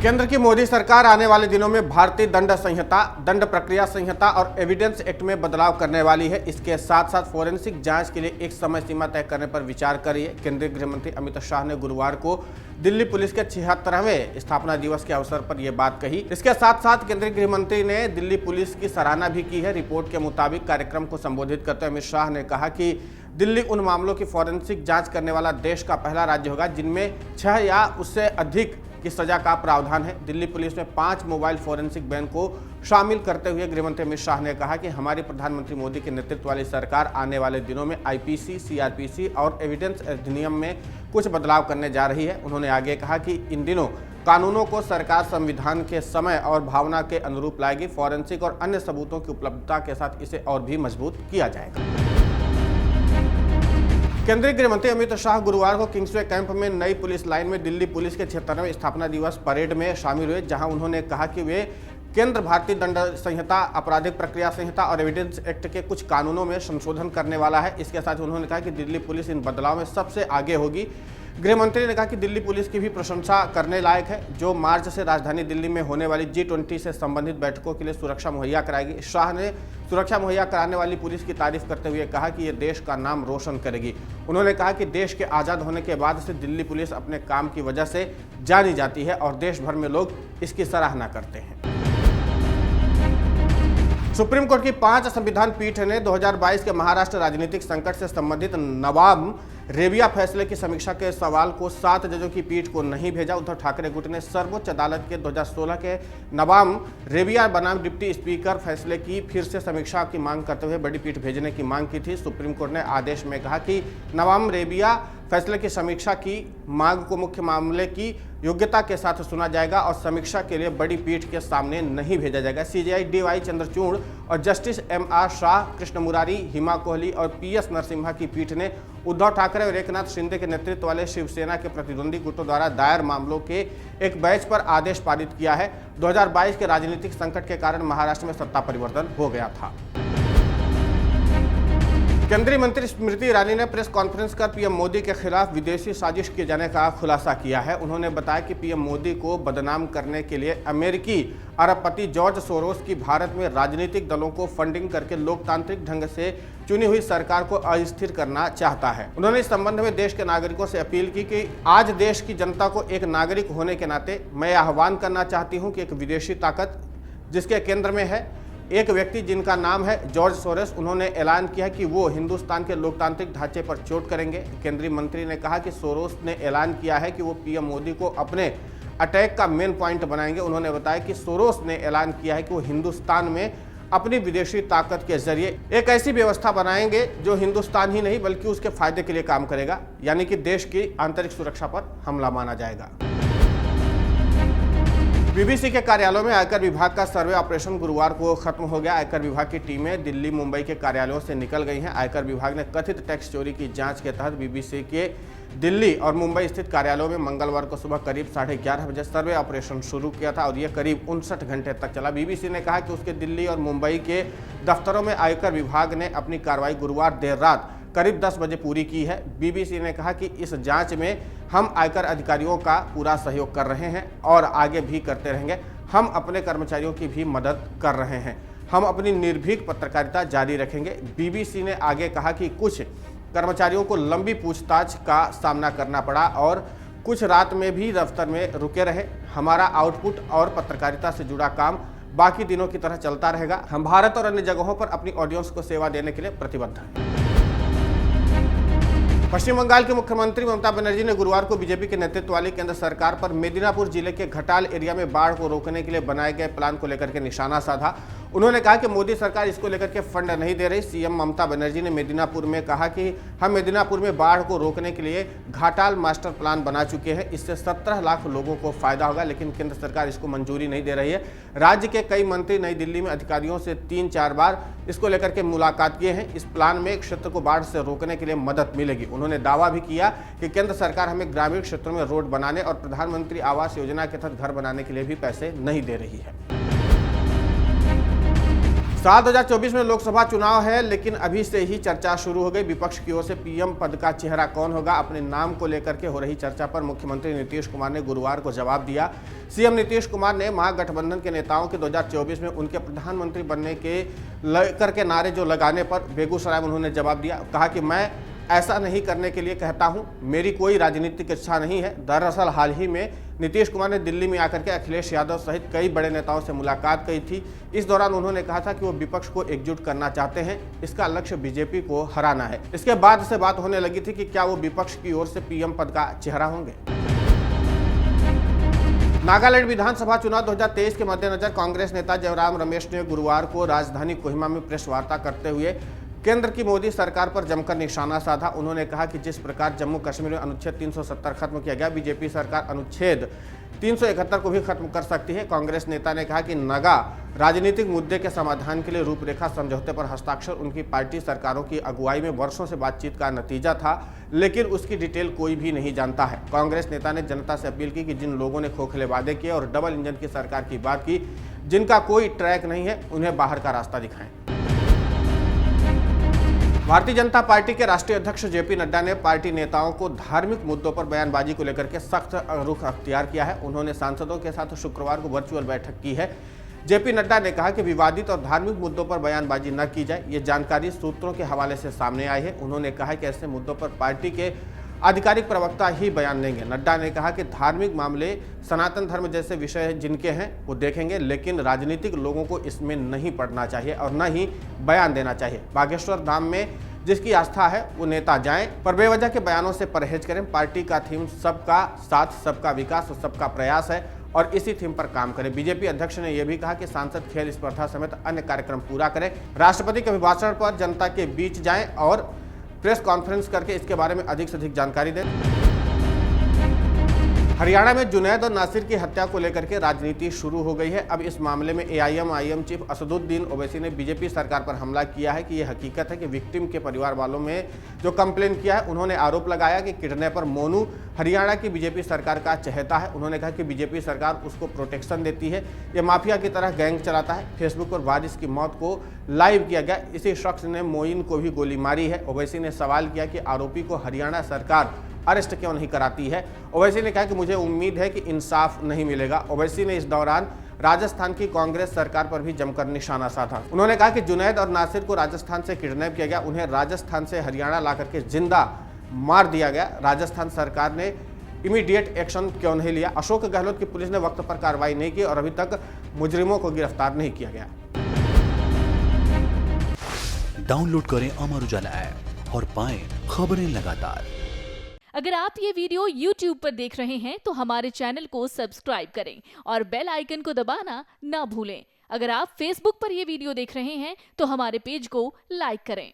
केंद्र की मोदी सरकार आने वाले दिनों में भारतीय दंड संहिता, दंड प्रक्रिया संहिता और एविडेंस एक्ट में बदलाव करने वाली है। इसके साथ साथ फोरेंसिक जांच के लिए एक समय सीमा तय करने पर विचार कर रही है। केंद्रीय गृह मंत्री अमित शाह ने गुरुवार को दिल्ली पुलिस के 76वें स्थापना दिवस के अवसर पर यह बात कही। इसके साथ साथ केंद्रीय गृह मंत्री ने दिल्ली पुलिस की सराहना भी की है। रिपोर्ट के मुताबिक कार्यक्रम को संबोधित करते हुए अमित शाह ने कहा कि दिल्ली उन मामलों की फोरेंसिक जांच करने वाला देश का पहला राज्य होगा जिनमें 6 या उससे अधिक की सजा का प्रावधान है। दिल्ली पुलिस में 5 मोबाइल फोरेंसिक वैन को शामिल करते हुए गृहमंत्री अमित शाह ने कहा कि हमारी प्रधानमंत्री मोदी के नेतृत्व वाली सरकार आने वाले दिनों में आईपीसी, सीआरपीसी और एविडेंस अधिनियम में कुछ बदलाव करने जा रही है। उन्होंने आगे कहा कि इन दिनों कानूनों को सरकार संविधान के समय और भावना के अनुरूप लाएगी। फोरेंसिक और अन्य सबूतों की उपलब्धता के साथ इसे और भी मजबूत किया जाएगा। केंद्रीय गृह मंत्री अमित शाह गुरुवार को किंग्सवे कैंप में नई पुलिस लाइन में दिल्ली पुलिस के 76वें स्थापना दिवस परेड में शामिल हुए, जहां उन्होंने कहा कि वे केंद्र भारतीय दंड संहिता, आपराधिक प्रक्रिया संहिता और एविडेंस एक्ट के कुछ कानूनों में संशोधन करने वाला है। इसके साथ उन्होंने कहा कि दिल्ली पुलिस इन बदलाव में सबसे आगे होगी। गृह मंत्री ने कहा कि दिल्ली पुलिस की भी प्रशंसा करने लायक है, जो मार्च से राजधानी दिल्ली में होने वाली G20 से संबंधित बैठकों के लिए सुरक्षा मुहैया कराएगी। शाह ने सुरक्षा मुहैया कराने वाली पुलिस की तारीफ करते हुए कहा कि ये देश का नाम रोशन करेगी। उन्होंने कहा कि देश के आज़ाद होने के बाद से दिल्ली पुलिस अपने काम की वजह से जानी जाती है और देश भर में लोग इसकी सराहना करते हैं। सुप्रीम कोर्ट की 5 संविधान पीठ ने 2022 के महाराष्ट्र राजनीतिक संकट से संबंधित नवाब रेबिया फैसले की समीक्षा के सवाल को 7 जजों की पीठ को नहीं भेजा। उद्धव ठाकरे गुट ने सर्वोच्च अदालत के 2016 के नवाब रेबिया बनाम डिप्टी स्पीकर फैसले की फिर से समीक्षा की मांग करते हुए बड़ी पीठ भेजने की मांग की थी। सुप्रीम कोर्ट ने आदेश में कहा कि नवाब रेबिया फैसले की समीक्षा की मांग को मुख्य मामले की योग्यता के साथ सुना जाएगा और समीक्षा के लिए बड़ी पीठ के सामने नहीं भेजा जाएगा। सीजेआई DY चंद्रचूड़ और जस्टिस MR शाह, कृष्ण मुरारी, हिमा कोहली और PS नरसिम्हा की पीठ ने उद्धव ठाकरे और एकनाथ शिंदे के नेतृत्व वाले शिवसेना के प्रतिद्वंदी गुटों द्वारा दायर मामलों के एक बैच पर आदेश पारित किया है। 2022 के राजनीतिक संकट के कारण महाराष्ट्र में सत्ता परिवर्तन हो गया था। केंद्रीय मंत्री स्मृति ईरानी ने प्रेस कॉन्फ्रेंस कर पीएम मोदी के खिलाफ विदेशी साजिश किए जाने का खुलासा किया है। उन्होंने बताया कि पीएम मोदी को बदनाम करने के लिए अमेरिकी अरबपति जॉर्ज सोरोस की भारत में राजनीतिक दलों को फंडिंग करके लोकतांत्रिक ढंग से चुनी हुई सरकार को अस्थिर करना चाहता है। उन्होंने इस संबंध में देश के नागरिकों से अपील की कि आज देश की जनता को एक नागरिक होने के नाते मैं आह्वान करना चाहती हूँ कि एक विदेशी ताकत जिसके केंद्र में है एक व्यक्ति जिनका नाम है जॉर्ज सोरोस, उन्होंने ऐलान किया कि वो हिंदुस्तान के लोकतांत्रिक ढांचे पर चोट करेंगे। केंद्रीय मंत्री ने कहा कि सोरोस ने ऐलान किया है कि वो पीएम मोदी को अपने अटैक का मेन पॉइंट बनाएंगे। उन्होंने बताया कि सोरोस ने ऐलान किया है कि वो हिंदुस्तान में अपनी विदेशी ताकत के जरिए एक ऐसी व्यवस्था बनाएंगे जो हिंदुस्तान ही नहीं बल्कि उसके फायदे के लिए काम करेगा, यानी कि देश की आंतरिक सुरक्षा पर हमला माना जाएगा। बीबीसी के कार्यालयों में आयकर विभाग का सर्वे ऑपरेशन गुरुवार को खत्म हो गया। आयकर विभाग की टीमें दिल्ली, मुंबई के कार्यालयों से निकल गई हैं। आयकर विभाग ने कथित टैक्स चोरी की जांच के तहत बीबीसी के दिल्ली और मुंबई स्थित कार्यालयों में मंगलवार को सुबह करीब 11:30 बजे सर्वे ऑपरेशन शुरू किया था और यह करीब 59 घंटे तक चला। बीबीसी ने कहा कि उसके दिल्ली और मुंबई के दफ्तरों में आयकर विभाग ने अपनी कार्रवाई गुरुवार देर रात करीब 10 बजे पूरी की है। बीबीसी ने कहा कि इस जांच में हम आयकर अधिकारियों का पूरा सहयोग कर रहे हैं और आगे भी करते रहेंगे। हम अपने कर्मचारियों की भी मदद कर रहे हैं। हम अपनी निर्भीक पत्रकारिता जारी रखेंगे। बीबीसी ने आगे कहा कि कुछ कर्मचारियों को लंबी पूछताछ का सामना करना पड़ा और कुछ रात में भी दफ्तर में रुके रहे। हमारा आउटपुट और पत्रकारिता से जुड़ा काम बाकी दिनों की तरह चलता रहेगा। हम भारत और अन्य जगहों पर अपनी ऑडियंस को सेवा देने के लिए प्रतिबद्ध हैं। पश्चिम बंगाल के मुख्यमंत्री ममता बनर्जी ने गुरुवार को बीजेपी के नेतृत्व वाली केंद्र सरकार पर मेदिनीपुर जिले के घटाल एरिया में बाढ़ को रोकने के लिए बनाए गए प्लान को लेकर के निशाना साधा। उन्होंने कहा कि मोदी सरकार इसको लेकर के फंड नहीं दे रही। सीएम ममता बनर्जी ने मेदिनीपुर में कहा कि हम मेदिनीपुर में बाढ़ को रोकने के लिए घाटाल मास्टर प्लान बना चुके हैं। इससे 17 लाख लोगों को फायदा होगा, लेकिन केंद्र सरकार इसको मंजूरी नहीं दे रही है। राज्य के कई मंत्री नई दिल्ली में अधिकारियों से 3-4 बार इसको लेकर के मुलाकात किए हैं। इस प्लान में क्षेत्र को बाढ़ से रोकने के लिए मदद मिलेगी। उन्होंने दावा भी किया कि केंद्र सरकार हमें ग्रामीण क्षेत्रों में रोड बनाने और प्रधानमंत्री आवास योजना के तहत घर बनाने के लिए भी पैसे नहीं दे रही है। साल 2024 में लोकसभा चुनाव है, लेकिन अभी से ही चर्चा शुरू हो गई। विपक्ष की ओर से पीएम पद का चेहरा कौन होगा, अपने नाम को लेकर के हो रही चर्चा पर मुख्यमंत्री नीतीश कुमार ने गुरुवार को जवाब दिया। सीएम नीतीश कुमार ने महागठबंधन के नेताओं के 2024 में उनके प्रधानमंत्री बनने के लेकर के नारे जो लगाने पर बेगूसराय में उन्होंने जवाब दिया। कहा कि मैं ऐसा नहीं करने के लिए कहता हूं, मेरी कोई राजनीतिक इच्छा नहीं है। दरअसल हाल ही में नीतीश कुमार ने दिल्ली में आकर के अखिलेश यादव सहित कई बड़े नेताओं से मुलाकात की थी। इस दौरान उन्होंने कहा था कि वो विपक्ष को एकजुट करना चाहते हैं, इसका लक्ष्य बीजेपी को हराना है। इसके बाद से बात होने लगी थी कि क्या वो विपक्ष की ओर से पीएम पद का चेहरा होंगे। नागालैंड विधानसभा चुनाव 2023 के मद्देनजर कांग्रेस नेता जयराम रमेश ने गुरुवार को राजधानी कोहिमा में प्रेस वार्ता करते हुए केंद्र की मोदी सरकार पर जमकर निशाना साधा। उन्होंने कहा कि जिस प्रकार जम्मू कश्मीर में अनुच्छेद 370 खत्म किया गया, बीजेपी सरकार अनुच्छेद 371 को भी खत्म कर सकती है। कांग्रेस नेता ने कहा कि नगा राजनीतिक मुद्दे के समाधान के लिए रूपरेखा समझौते पर हस्ताक्षर उनकी पार्टी सरकारों की अगुवाई में वर्षों से बातचीत का नतीजा था, लेकिन उसकी डिटेल कोई भी नहीं जानता है। कांग्रेस नेता ने जनता से अपील की कि जिन लोगों ने खोखले वादे किए और डबल इंजन की सरकार की बात की, जिनका कोई ट्रैक नहीं है, उन्हें बाहर का रास्ता दिखाएं। भारतीय जनता पार्टी के राष्ट्रीय अध्यक्ष जेपी नड्डा ने पार्टी नेताओं को धार्मिक मुद्दों पर बयानबाजी को लेकर के सख्त रुख अख्तियार किया है। उन्होंने सांसदों के साथ शुक्रवार को वर्चुअल बैठक की है। जेपी नड्डा ने कहा कि विवादित और धार्मिक मुद्दों पर बयानबाजी न की जाए। ये जानकारी सूत्रों के हवाले से सामने आई है। उन्होंने कहा कि ऐसे मुद्दों पर पार्टी के आधिकारिक प्रवक्ता ही बयान देंगे। नड्डा ने कहा कि धार्मिक मामले, सनातन धर्म जैसे विषय जिनके हैं वो देखेंगे, लेकिन राजनीतिक लोगों को इसमें नहीं पड़ना चाहिए और न ही बयान देना चाहिए। बागेश्वर धाम में जिसकी आस्था है वो नेता जाएं, पर बेवजह के बयानों से परहेज करें। पार्टी का थीम सबका साथ, सबका विकास और सबका प्रयास है और इसी थीम पर काम करें। बीजेपी अध्यक्ष ने यह भी कहा कि सांसद खेल स्पर्धा समेत अन्य कार्यक्रम पूरा करें, राष्ट्रपति के अभिभाषण पर जनता के बीच जाएं और प्रेस कॉन्फ्रेंस करके इसके बारे में अधिक से अधिक जानकारी दें। हरियाणा में जुनैद और नासिर की हत्या को लेकर के राजनीति शुरू हो गई है। अब इस मामले में एआईएम चीफ असदुद्दीन ओवैसी ने बीजेपी सरकार पर हमला किया है कि यह हकीकत है कि विक्टिम के परिवार वालों में जो कंप्लेन किया है, उन्होंने आरोप लगाया कि किडनैपर मोनू हरियाणा की बीजेपी सरकार का चहेता है। उन्होंने कहा कि बीजेपी सरकार उसको प्रोटेक्शन देती है, ये माफिया की तरह गैंग चलाता है। फेसबुक पर वारिस की मौत को लाइव किया गया, इसी शख्स ने मोइन को भी गोली मारी है। ओवैसी ने सवाल किया कि आरोपी को हरियाणा सरकार अरेस्ट क्यों नहीं कराती है। ओवैसी ने कहा कि मुझे उम्मीद है कि इंसाफ नहीं मिलेगा। ओवैसी ने इस दौरान राजस्थान की कांग्रेस सरकार पर भी जमकर निशाना साधा। उन्होंने कहा कि जुनैद और नासिर को राजस्थान से किडनैप किया गया, उन्हें राजस्थान से हरियाणा ला करके जिंदा मार दिया गया। राजस्थान सरकार ने इमीडिएट एक्शन क्यों नहीं लिया। अशोक गहलोत की पुलिस ने वक्त पर कार्रवाई नहीं की और अभी तक मुजरिमों को गिरफ्तार नहीं किया गया। डाउनलोड करें अमर उजाला ऐप और पाएं खबरें लगातार। अगर आप ये वीडियो YouTube पर देख रहे हैं तो हमारे चैनल को सब्सक्राइब करें और बेल आइकन को दबाना ना भूलें। अगर आप Facebook पर ये वीडियो देख रहे हैं तो हमारे पेज को लाइक करें।